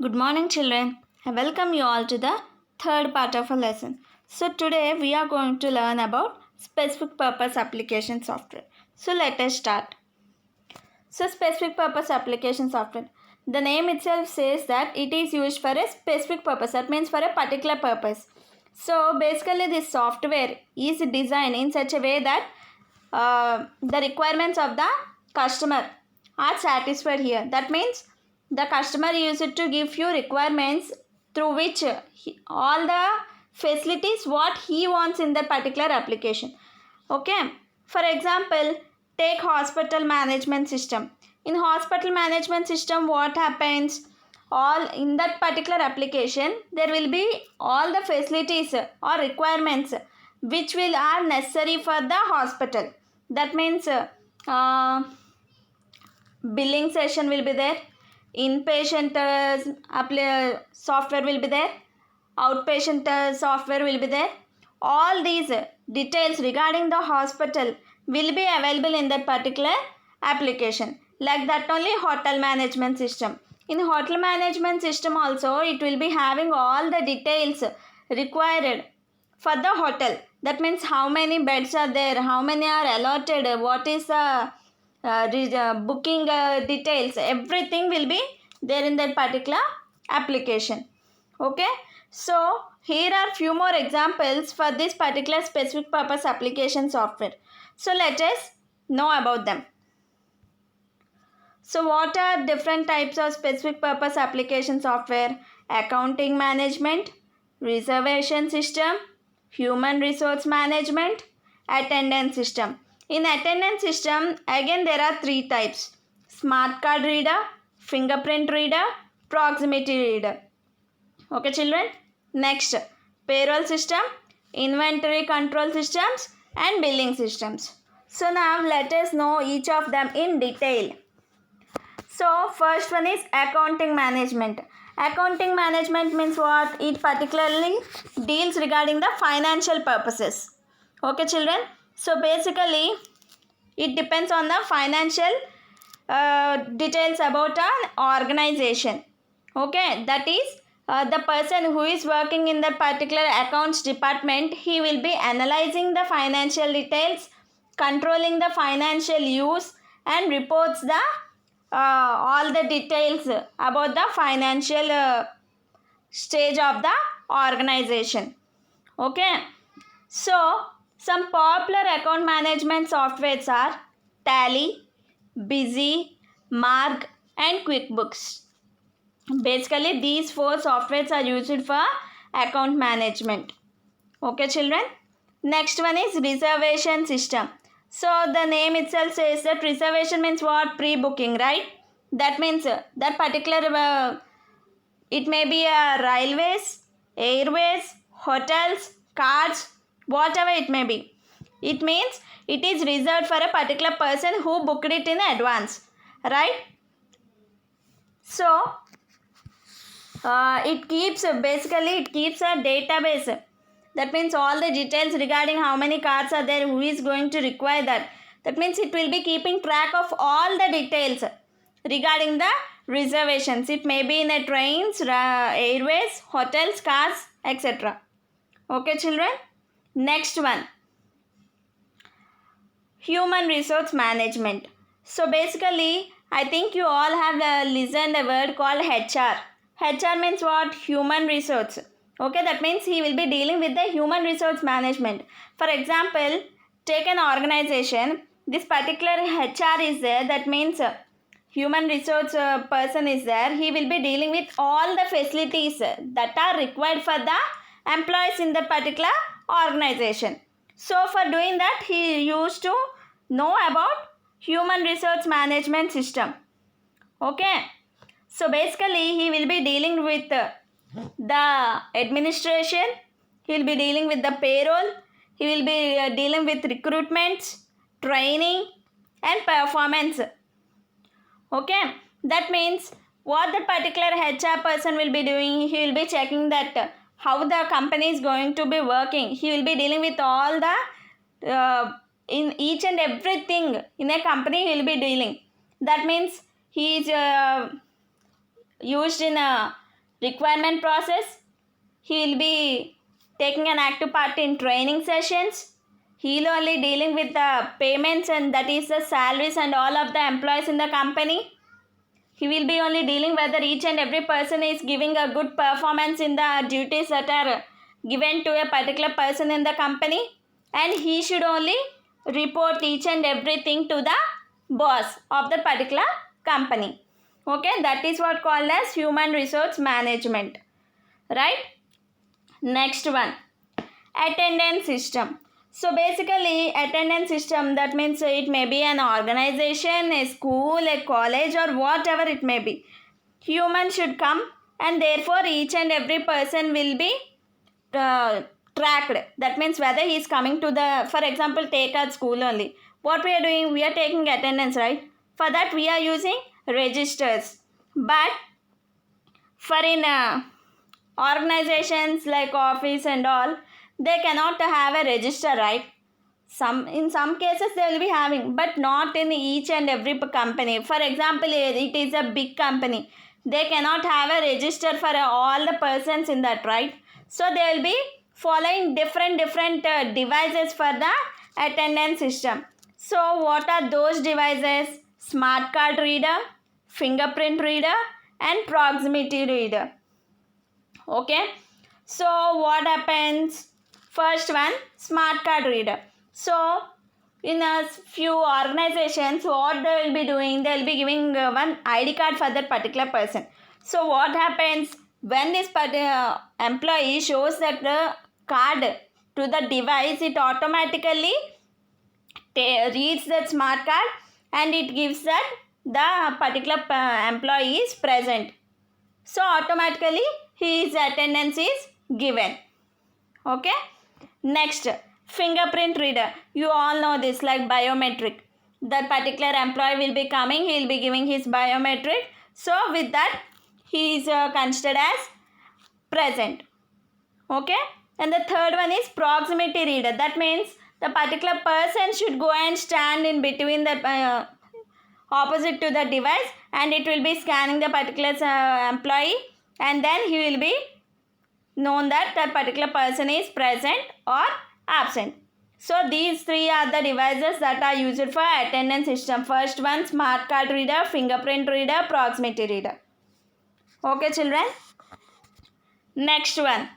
Good morning, children. I welcome you all to the third part of a lesson. So, today we are going to learn about specific purpose application software. So, let us start. So, specific purpose application software. The name itself says that it is used for a specific purpose, that means for a particular purpose. So, basically, this software is designed in such a way that the requirements of the customer are satisfied here. That means the customer used to give few requirements through which all the facilities what he wants in that particular application. Okay, for example, take hospital management system. In hospital management system, what happens? All in that particular application, there will be all the facilities or requirements which will are necessary for the hospital. That means billing session will be there, inpatient software will be there, outpatient software will be there. All these details regarding the hospital will be available in that particular application. Like that only hotel management system. In hotel management system also it will be having all the details required for the hotel. That means how many beds are there, how many are allotted, what is the booking details, everything will be there in that particular application. Okay, so here are few more examples for this particular specific purpose application software. So let us know about them. So what are different types of specific purpose application software? Accounting management, reservation system, human resource management, attendance system. In attendance system, again there are three types: smart card reader, fingerprint reader, proximity reader. Okay, children. Next, payroll system, inventory control systems, and billing systems. So now let us know each of them in detail. So first one is accounting management. Accounting management means what? It particularly deals regarding the financial purposes. Okay, children. So basically it depends on the financial details about an organization. Okay, that is the person who is working in that particular accounts department, he will be analyzing the financial details, controlling the financial use, and reports the all the details about the financial stage of the organization. Okay, so some popular account management softwares are Tally, Busy, Mark, and QuickBooks. Basically, these four softwares are used for account management. Okay, children. Next one is reservation system. So the name itself says that reservation means what? Pre-booking, right? That means that particular it may be railways, airways, hotels, cars, whatever it may be. It means it is reserved for a particular person who booked it in advance, right? So it keeps a database. That means all the details regarding how many cars are there, who is going to require that. That means it will be keeping track of all the details regarding the reservations. It may be in a trains, airways, hotels, cars, etc. Okay, children. Next one, human resource management. So basically, I think you all have listened a word called HR. HR means what? Human resource. Okay, that means he will be dealing with the human resource management. For example, take an organization. This particular HR is there. That means human resource person is there. He will be dealing with all the facilities that are required for the employees in that particular organization. So for doing that, he used to know about human resource management system. Okay, so basically he will be dealing with the administration, he will be dealing with the payroll, he will be dealing with recruitments, training, and performance. Okay, that means what the particular HR person will be doing, he will be checking that how the company is going to be working. He will be dealing with all the in each and everything in a company he will be dealing. That means he is used in requirement process. He will be taking an active part in training sessions. He will only dealing with the payments, and that is the salaries and all of the employees in the company. He will be only dealing whether each and every person is giving a good performance in the duties that are given to a particular person in the company, and he should only report each and everything to the boss of the particular company. Okay, that is what called as human resource management, right? Next one, attendance system. So basically attendance system, that means it may be an organization, a school, a college, or whatever it may be. Humans should come, and therefore each and every person will be tracked. That means whether he is coming to the, for example, take our school only. What we are doing, we are taking attendance, right? For that we are using registers. But for in organizations like office and all, they cannot have a register, right? In some cases they will be having, but not in each and every company. For example, it is a big company, they cannot have a register for all the persons in that, right? So they will be following different devices for the attendance system. So what are those devices? Smart card reader, fingerprint reader, and proximity reader. Okay, so what happens? First one, smart card reader. So in a few organizations, what they will be doing, they will be giving one ID card for that particular person. So what happens, when this employee shows that the card to the device, it automatically reads that smart card, and it gives that the particular employee is present. So automatically his attendance is given. Okay. Next, fingerprint reader. You all know this, like biometric. That particular employee will be coming, he will be giving his biometric. So with that he is considered as present. Okay. And the third one is proximity reader. That means the particular person should go and stand in between the opposite to the device, and it will be scanning the particular employee, and then he will be known that that particular person is present or absent. So these three are the devices that are used for attendance system. First one, smart card reader, fingerprint reader, proximity reader. Okay children. Next one,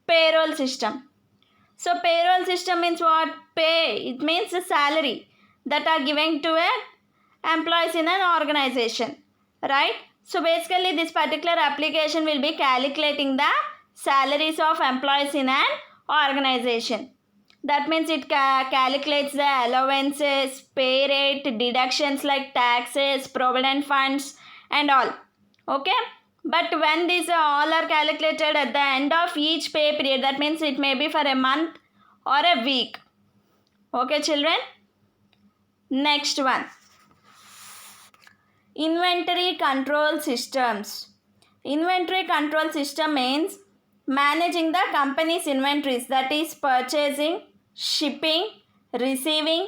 payroll system. So payroll system means what? Pay, it means the salary that are given to a employees in an organization, right? So basically this particular application will be calculating the salaries of employees in an organization. That means it calculates the allowances, pay rate, deductions like taxes, provident funds and all. Okay. But when these all are calculated at the end of each pay period, that means it may be for a month or a week. Okay children. Next one, inventory control systems. Inventory control system means managing the company's inventories, that is purchasing, shipping, receiving,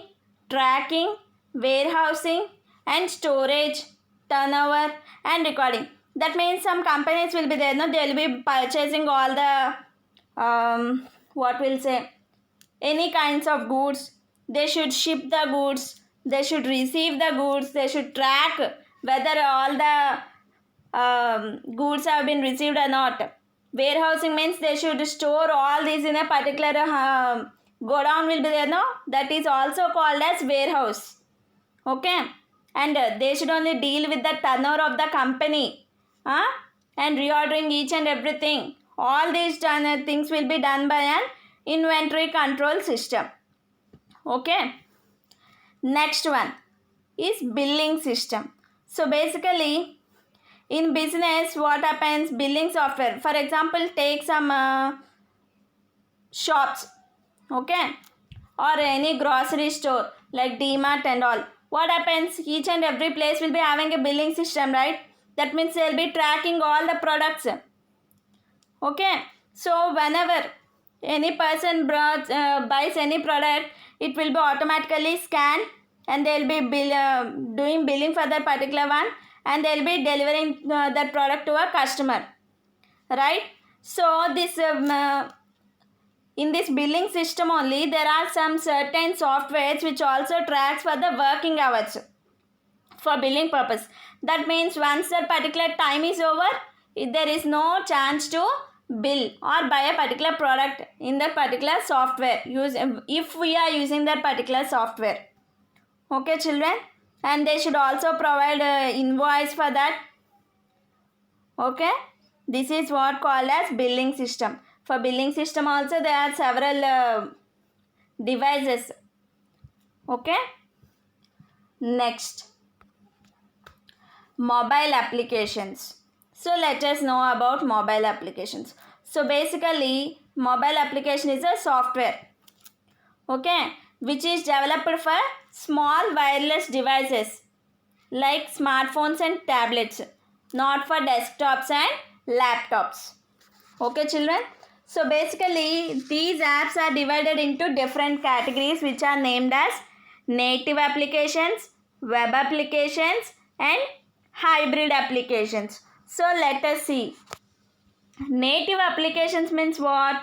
tracking, warehousing and storage, turnover and recording. That means some companies will be there, no, they will be purchasing all the what will say, any kinds of goods. They should ship the goods, they should receive the goods, they should track whether all the goods have been received or not. Warehousing means they should store all these in a particular godown will be there, no, that is also called as warehouse. Okay. And they should only deal with the turnover of the company, and reordering each and everything. All these things will be done by an inventory control system. Okay. Next one is billing system. So basically in business, what happens, billing software, for example, take some shops, okay, or any grocery store like DMart and all. What happens, each and every place will be having a billing system, right? That means they will be tracking all the products. Okay. So whenever any person buys any product, it will be automatically scanned, and they will be doing billing for that particular one, and they'll be delivering that product to a customer, right? So this in this billing system only, there are some certain softwares which also tracks for the working hours for billing purpose. That means once a particular time is over, there is no chance to bill or buy a particular product in that particular software if we are using that particular software. Okay children, and they should also provide invoice for that. Okay, this is what called as billing system. For billing system also there are several devices. Okay, next, mobile applications. So let us know about mobile applications. So basically mobile application is a software, okay, which is developed for small wireless devices like smartphones and tablets, not for desktops and laptops. Okay children, so basically these apps are divided into different categories which are named as native applications, web applications and hybrid applications. So let us see. Native applications means what?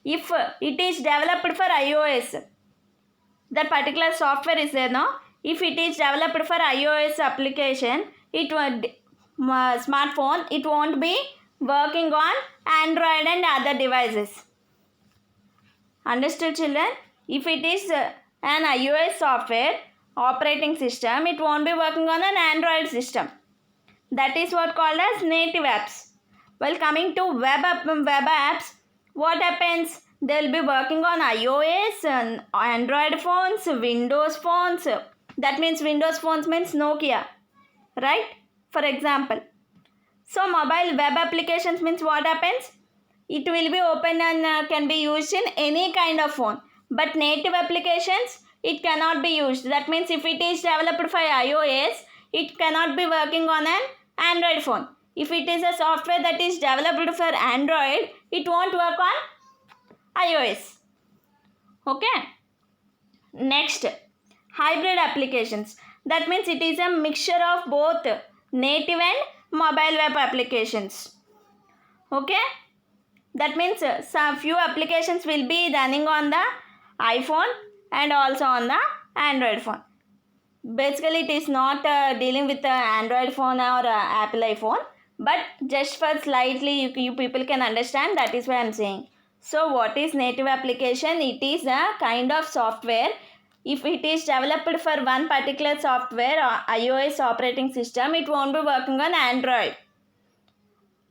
If it is developed for iOS, that particular software is there, no? If it is developed for iOS application, it would smartphone, it won't be working on Android and other devices. Understood children? If it is an iOS software operating system, it won't be working on an Android system. That is what called as native apps. Well, coming to web apps, what happens? They'll be working on iOS, and Android phones, Windows phones. That means Windows phones means Nokia, right? For example. So mobile web applications means what happens? It will be open and can be used in any kind of phone. But native applications, it cannot be used. That means if it is developed for iOS, it cannot be working on an Android phone. If it is a software that is developed for Android, it won't work on iOS. Okay. Next, hybrid applications. That means it is a mixture of both native and mobile web applications. Okay. That means some few applications will be running on the iPhone and also on the Android phone. Basically it is not dealing with the Android phone or Apple iPhone, but just for slightly you people can understand, that is why I am saying. So what is native application? It is a kind of software. If it is developed for one particular software or iOS operating system, it won't be working on Android.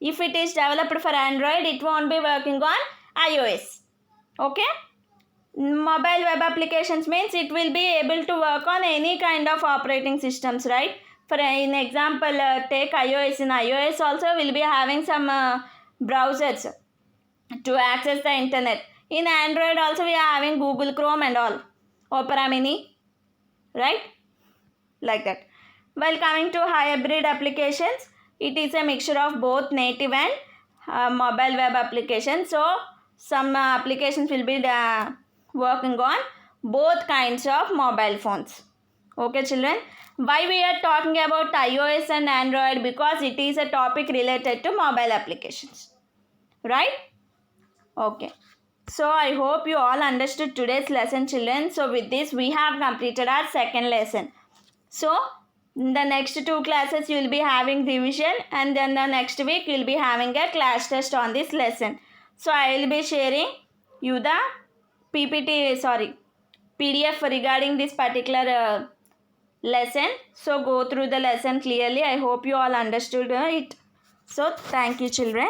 If it is developed for Android, it won't be working on iOS. Okay. Mobile web applications means it will be able to work on any kind of operating systems, right? For in example, take iOS. In iOS also will be having some browsers to access the internet. In Android also we are having Google Chrome and all, Opera Mini, right? Like that. While coming to hybrid applications, it is a mixture of both native and mobile web applications. So some applications will be working on both kinds of mobile phones. Okay children, why we are talking about iOS and Android? Because it is a topic related to mobile applications, right? Okay, so I hope you all understood today's lesson children. So with this we have completed our second lesson. So in the next two classes you will be having revision, and then the next week you will be having a class test on this lesson. So I will be sharing you the PDF regarding this particular lesson. So go through the lesson clearly. I hope you all understood it. So thank you children.